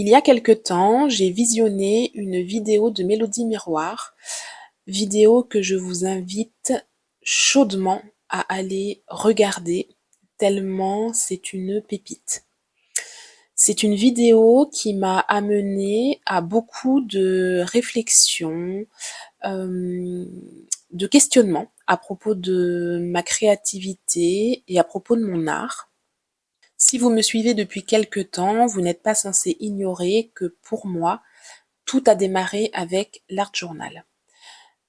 Il y a quelque temps, j'ai visionné une vidéo de Mélodie Miroir, vidéo que je vous invite chaudement à aller regarder, tellement c'est une pépite. C'est une vidéo qui m'a amené à beaucoup de réflexions, euh, de questionnements à propos de ma créativité et à propos de mon art. Si vous me suivez depuis quelque temps, vous n'êtes pas censé ignorer que pour moi, tout a démarré avec l'Art Journal.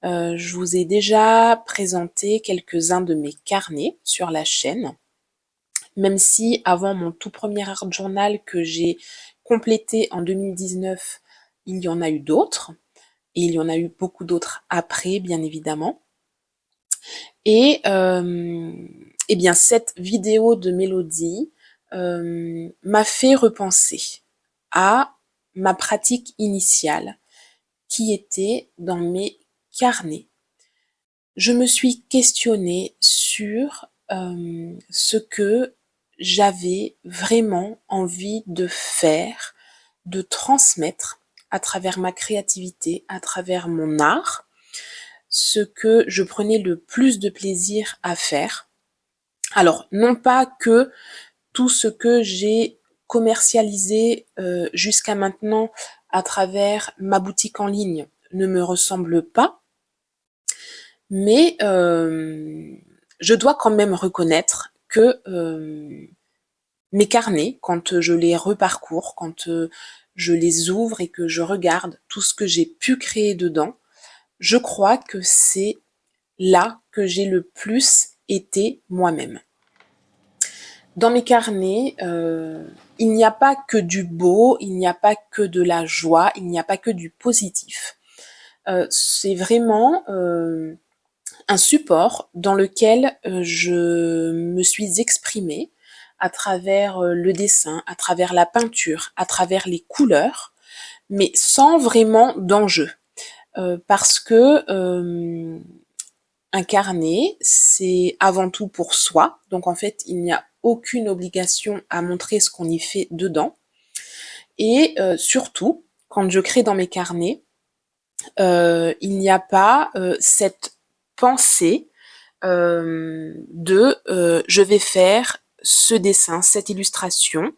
Je vous ai déjà présenté quelques-uns de mes carnets sur la chaîne, même si avant mon tout premier Art Journal que j'ai complété en 2019, il y en a eu d'autres, et il y en a eu beaucoup d'autres après, bien évidemment. Et, eh bien, cette vidéo de Mélodie m'a fait repenser à ma pratique initiale qui était dans mes carnets. Je me suis questionnée sur ce que j'avais vraiment envie de faire, de transmettre à travers ma créativité, à travers mon art, ce que je prenais le plus de plaisir à faire. Alors, non pas que tout ce que j'ai commercialisé jusqu'à maintenant à travers ma boutique en ligne ne me ressemble pas, mais je dois quand même reconnaître que mes carnets, quand je les reparcours, quand je les ouvre et que je regarde tout ce que j'ai pu créer dedans, je crois que c'est là que j'ai le plus été moi-même. Dans mes carnets, il n'y a pas que du beau, il n'y a pas que de la joie, il n'y a pas que du positif. C'est vraiment un support dans lequel je me suis exprimée à travers le dessin, à travers la peinture, à travers les couleurs, mais sans vraiment d'enjeu. Parce que un carnet, c'est avant tout pour soi. Donc en fait, il n'y a aucune obligation à montrer ce qu'on y fait dedans. Et surtout, quand je crée dans mes carnets, il n'y a pas cette pensée de je vais faire ce dessin, cette illustration,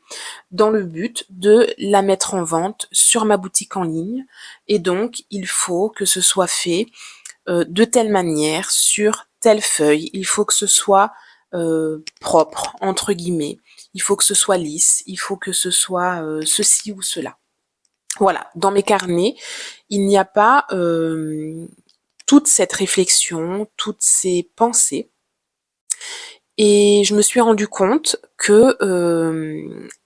dans le but de la mettre en vente sur ma boutique en ligne. Et donc, il faut que ce soit fait de telle manière, sur telle feuille. Il faut que ce soit propre, entre guillemets. Il faut que ce soit lisse. Il faut que ce soit ceci ou cela. Voilà, dans mes carnets, il n'y a pas toute cette réflexion, toutes ces pensées. Et je me suis rendu compte que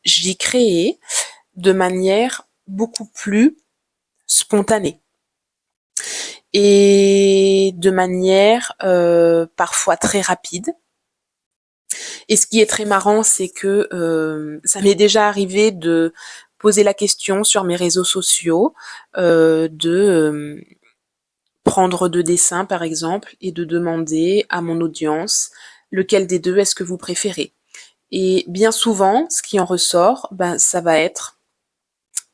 j'y créais de manière beaucoup plus spontanée et de manière parfois très rapide. Et ce qui est très marrant, c'est que ça m'est déjà arrivé de poser la question sur mes réseaux sociaux, de prendre deux dessins par exemple et de demander à mon audience lequel des deux est-ce que vous préférez. Et bien souvent, ce qui en ressort, ben ça va être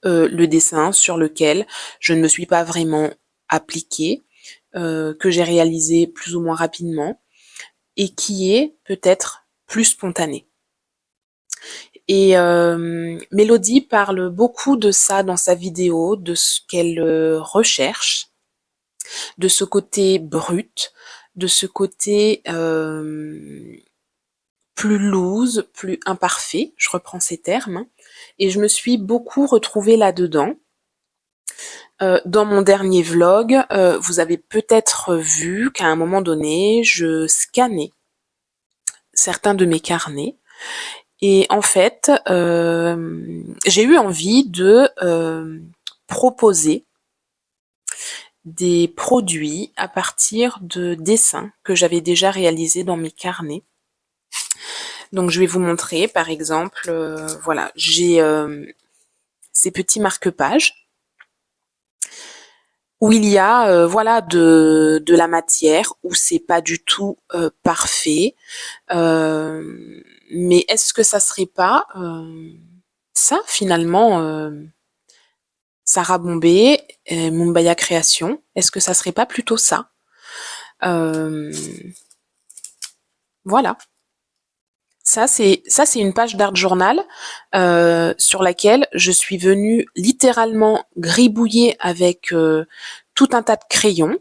le dessin sur lequel je ne me suis pas vraiment appliquée, que j'ai réalisé plus ou moins rapidement et qui est peut-être plus spontané. Et Mélodie parle beaucoup de ça dans sa vidéo, de ce qu'elle recherche, de ce côté brut, de ce côté plus loose, plus imparfait, je reprends ces termes, et je me suis beaucoup retrouvée là-dedans. Dans mon dernier vlog, vous avez peut-être vu qu'à un moment donné, je scannais certains de mes carnets, et en fait, j'ai eu envie de proposer des produits à partir de dessins que j'avais déjà réalisés dans mes carnets. Donc je vais vous montrer, par exemple, voilà, j'ai ces petits marque-pages où il y a voilà de la matière, où c'est pas du tout parfait. Mais est-ce que ça serait pas ça finalement Sarah Bombay, Mumbaya Création. Est-ce que ça serait pas plutôt ça? Voilà. Ça c'est une page d'art journal sur laquelle je suis venue littéralement gribouiller avec tout un tas de crayons.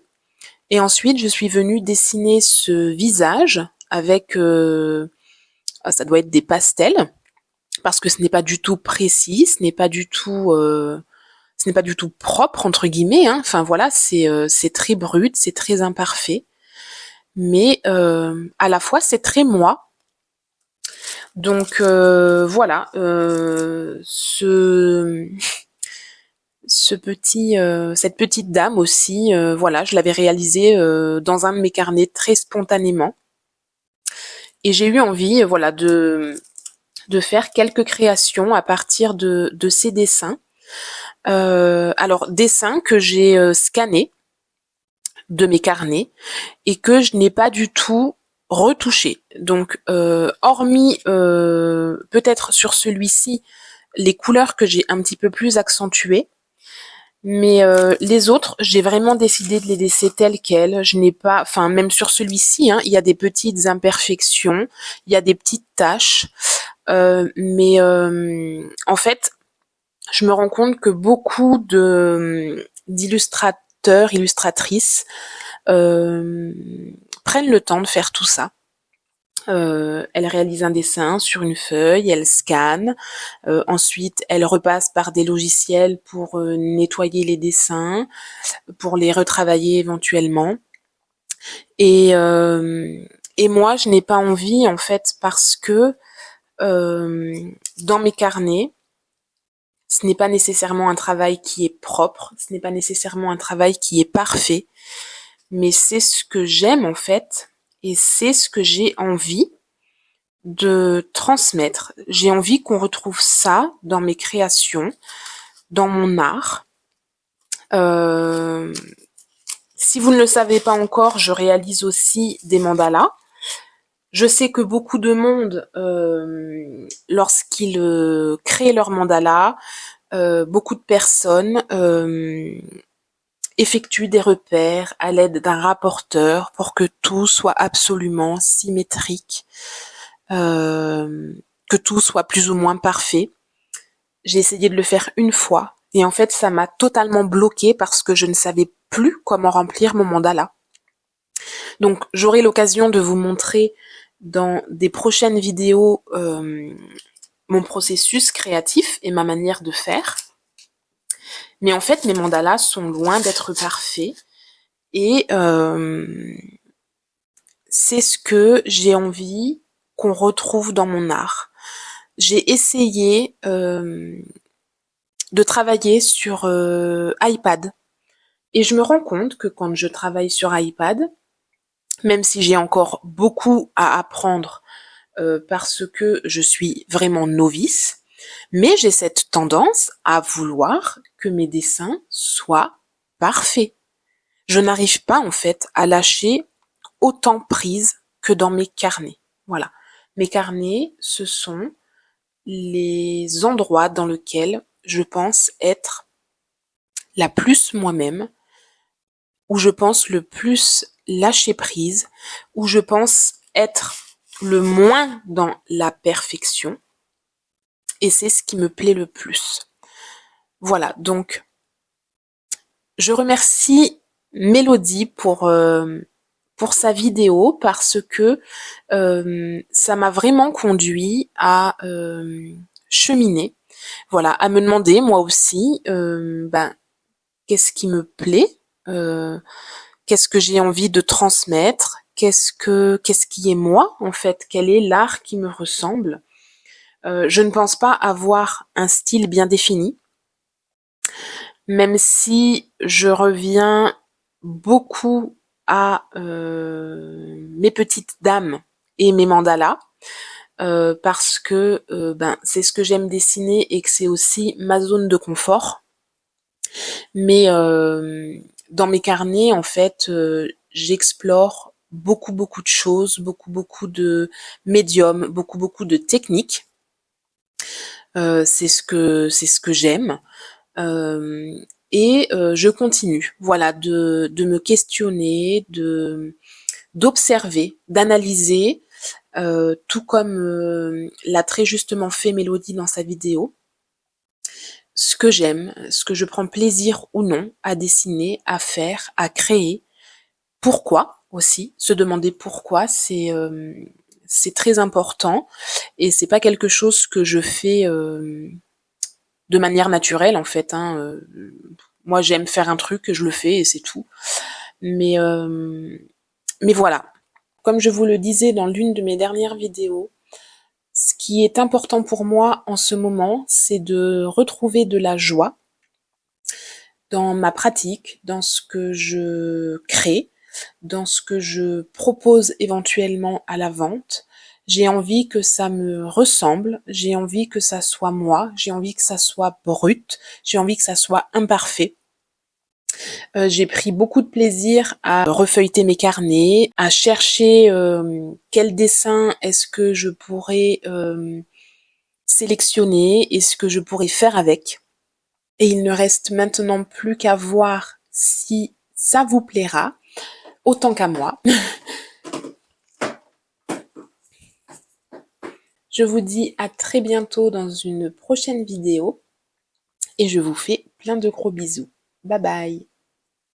Et ensuite, je suis venue dessiner ce visage avec, ça doit être des pastels, parce que ce n'est pas du tout précis, ce n'est pas du tout propre entre guillemets. Hein. Enfin voilà, c'est très brut, c'est très imparfait, mais à la fois c'est très moi. Donc voilà, cette petite dame aussi, voilà, je l'avais réalisée dans un de mes carnets très spontanément. Et j'ai eu envie, voilà, de faire quelques créations à partir de ces dessins. Alors, dessins que j'ai scannés de mes carnets et que je n'ai pas du tout retouché. Donc, hormis peut-être sur celui-ci, les couleurs que j'ai un petit peu plus accentuées, mais les autres, j'ai vraiment décidé de les laisser telles quelles. Je n'ai pas, enfin même sur celui-ci, hein, il y a des petites imperfections, il y a des petites taches, mais en fait, je me rends compte que beaucoup d'illustrateurs, illustratrices prennent le temps de faire tout ça. Elle réalise un dessin sur une feuille, elle scanne, ensuite elle repasse par des logiciels pour nettoyer les dessins, pour les retravailler éventuellement. Et, euh, et moi, je n'ai pas envie en fait parce que dans mes carnets, ce n'est pas nécessairement un travail qui est propre, ce n'est pas nécessairement un travail qui est parfait, mais c'est ce que j'aime en fait et c'est ce que j'ai envie de transmettre. J'ai envie qu'on retrouve ça dans mes créations, dans mon art. Euh, Si vous ne le savez pas encore, je réalise aussi des mandalas. Je sais que beaucoup de monde, lorsqu'ils créent leur mandala, beaucoup de personnes effectuent des repères à l'aide d'un rapporteur pour que tout soit absolument symétrique, que tout soit plus ou moins parfait. J'ai essayé de le faire une fois et en fait ça m'a totalement bloquée parce que je ne savais plus comment remplir mon mandala. Donc j'aurai l'occasion de vous montrer dans des prochaines vidéos mon processus créatif et ma manière de faire. Mais en fait, mes mandalas sont loin d'être parfaits et c'est ce que j'ai envie qu'on retrouve dans mon art. J'ai essayé de travailler sur iPad et je me rends compte que quand je travaille sur iPad, même si j'ai encore beaucoup à apprendre parce que je suis vraiment novice, mais j'ai cette tendance à vouloir que mes dessins soient parfaits. Je n'arrive pas en fait à lâcher autant prise que dans mes carnets. Voilà. Mes carnets, ce sont les endroits dans lesquels je pense être la plus moi-même, où je pense le plus lâcher prise, où je pense être le moins dans la perfection, et c'est ce qui me plaît le plus. Voilà, donc je remercie Mélodie pour sa vidéo parce que ça m'a vraiment conduit à cheminer, voilà, à me demander moi aussi qu'est-ce qui me plaît, qu'est-ce que j'ai envie de transmettre, qu'est-ce qui est moi en fait, quel est l'art qui me ressemble. Je ne pense pas avoir un style bien défini, même si je reviens beaucoup à mes petites dames et mes mandalas, parce que c'est ce que j'aime dessiner et que c'est aussi ma zone de confort. Mais dans mes carnets, en fait, j'explore beaucoup de choses, beaucoup de médiums, beaucoup de techniques. C'est ce que j'aime. Je continue, voilà, de me questionner, d'observer, d'analyser, tout comme l'a très justement fait Mélodie dans sa vidéo, ce que j'aime, ce que je prends plaisir ou non à dessiner, à faire, à créer. Pourquoi aussi, se demander pourquoi, c'est très important et c'est pas quelque chose que je fais de manière naturelle en fait. Moi, j'aime faire un truc, je le fais et c'est tout. Mais mais voilà, comme je vous le disais dans l'une de mes dernières vidéos, ce qui est important pour moi en ce moment, c'est de retrouver de la joie dans ma pratique, dans ce que je crée, dans ce que je propose éventuellement à la vente. J'ai envie que ça me ressemble, j'ai envie que ça soit moi, j'ai envie que ça soit brut, j'ai envie que ça soit imparfait. J'ai pris beaucoup de plaisir à refeuilleter mes carnets, à chercher quel dessin est-ce que je pourrais sélectionner et ce que je pourrais faire avec. Et il ne reste maintenant plus qu'à voir si ça vous plaira, autant qu'à moi. Je vous dis à très bientôt dans une prochaine vidéo et je vous fais plein de gros bisous. Bye bye.